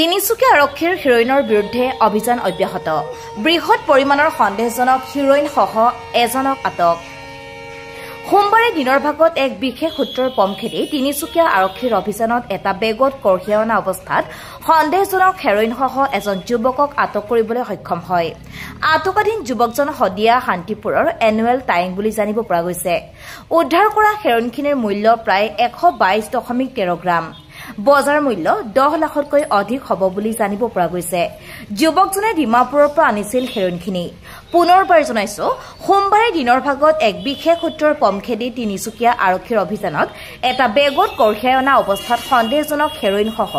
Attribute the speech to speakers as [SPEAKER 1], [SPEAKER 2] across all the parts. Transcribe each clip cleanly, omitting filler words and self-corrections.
[SPEAKER 1] তিনিচুকীয়া আৰক্ষীৰ হিৰোইনৰ বিৰুদ্ধে অভিযান অব্যাহত বৃহৎ পৰিমাণৰ সন্দেহজনক হিৰোইন সহ এজনক আটক সোমবাৰে দিনৰ ভাগত এক বিশেষ সূত্ৰৰ পম খেদি তিনিচুকীয়া আৰক্ষীৰ অভিযানত এটা বেগত কঢ়িয়াই অনা অৱস্থাত সন্দেহজনক হেৰোইন সহ এজন যুৱকক আটক কৰিবলৈ সক্ষম হয় আটকাধীন যুৱকজন হদিয়া শান্তিপুৰৰ এনুৱেল টাইং বুলি জানিব পৰা গৈছে উদ্ধাৰ কৰা হেৰোইনখিনিৰ মূল্য প্ৰায় 122.13 গ্ৰাম বজাৰ মূল্য 10 লাখতকৈ অধিক হ'ব বুলি জানিব পৰা গৈছে যুৱকজনে ডিমাপুৰৰ পৰা আনিছিল হেৰোইনখিনি পুনৰবাৰ জনাইছো সোমবাৰে দিনৰ ভাগত এক বিশেষ সূত্ৰৰ পম খেদি তিনিচুকীয়া আৰক্ষীৰ অভিযানত এটা বেগত কঢ়িয়াই অনা অৱস্থাত সন্দেহজনক হেৰোইন সহ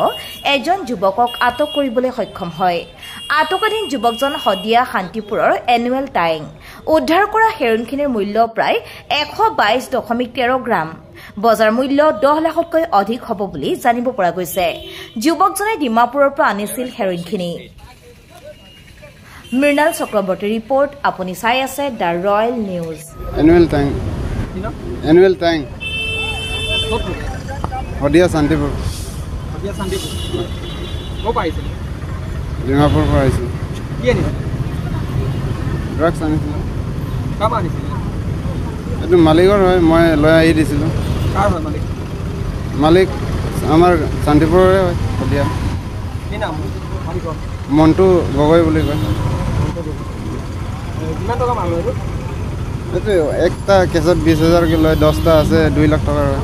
[SPEAKER 1] এজন যুৱকক আটক কৰিবলৈ সক্ষম হয় আটকাধীন যুৱকজন হদিয়া শান্তিপুৰৰ এনুৱেল টাইং উদ্ধাৰ কৰা হেৰোইনখিনিৰ মূল্য প্ৰায় 122.13 গ্ৰাম বজাৰ মূল্য 10 লাখতকৈ অধিক হ'ব বুলি জানিব পৰা গৈছে যুৱকজনে ডিমাপুৰৰ পৰা আনিছিল হেৰোইনখিনি মৃণাল চক্ৰৱৰ্তী ৰিপৰ্ট আপুনি চাই আছে দ্য ৰয়েল নিউজ
[SPEAKER 2] এনুৱেল টাইং হদিয়া শান্তিপুৰ ডিমাপুৰ পৰা আহিছিল ড্ৰাগছ আনিছিল এইটো মালিকৰ হয় মই লৈ আহি দিছিলোঁ মালিক আমাৰ শান্তিপুৰৰে হয় হদিয়া মন্টু গগৈ বুলি কয় এইটো একটা কেছত 20,000কে লয় 10টা আছে 2 লাখ টকাৰ হয়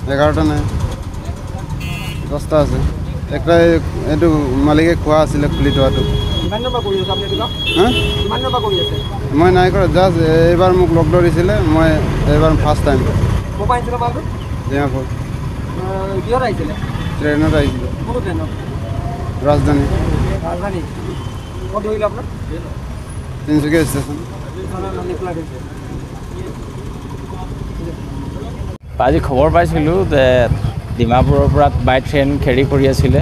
[SPEAKER 2] 11টা নাই 10টা আছে একটা এইটো মালিকে খোৱা আছিলে খুলি থোৱাটো মই নাই কৰা জাষ্ট এইবাৰ মোক লগ ধৰিছিলে মই এইবাৰ ফাৰ্ষ্ট টাইম ডিমাপুৰ ট্ৰেইনত আহিছিলোঁ ৰাজধানী তিনিচুকীয়া ষ্টেচন
[SPEAKER 3] আজি খবৰ পাইছিলোঁ যে ডিমাপুৰৰ পৰা বাই ট্ৰেইন কেৰি কৰি আছিলে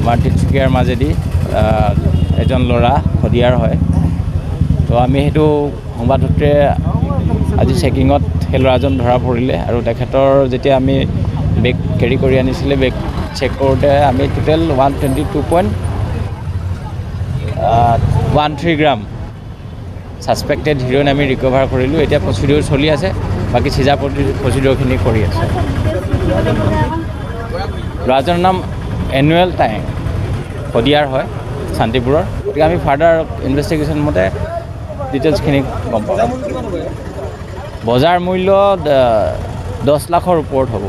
[SPEAKER 3] আমাৰ তিনিচুকীয়াৰ মাজেদি এজন ল'ৰা হদিয়াৰ হয় তো আমি সেইটো সংবাদ সূত্ৰে আজি চেকিঙত সেই ল'ৰাজন ধৰা পৰিলে আৰু তেখেতৰ যেতিয়া আমি বেগ কেৰি কৰি আনিছিলে বেগ চেক কৰোঁতে আমি টোটেল 122.13 গ্ৰাম ছাছপেক্টেড হিৰোইন আমি ৰিকভাৰ কৰিলোঁ এতিয়া প্ৰচিডিউৰ চলি আছে বাকী চিজা প্ৰচিডিউৰখিনি কৰি আছে ল'ৰাজনৰ নাম এনুৱেল টাইং হদিয়াৰ হয় শান্তিপুৰৰ গতিকে আমি ফাৰ্ডাৰ ইনভেষ্টিগেশ্যন মতে ডিটেইলছখিনি গম পাওঁ বজাৰ মূল্য 10 লাখৰ ওপৰত হ'ব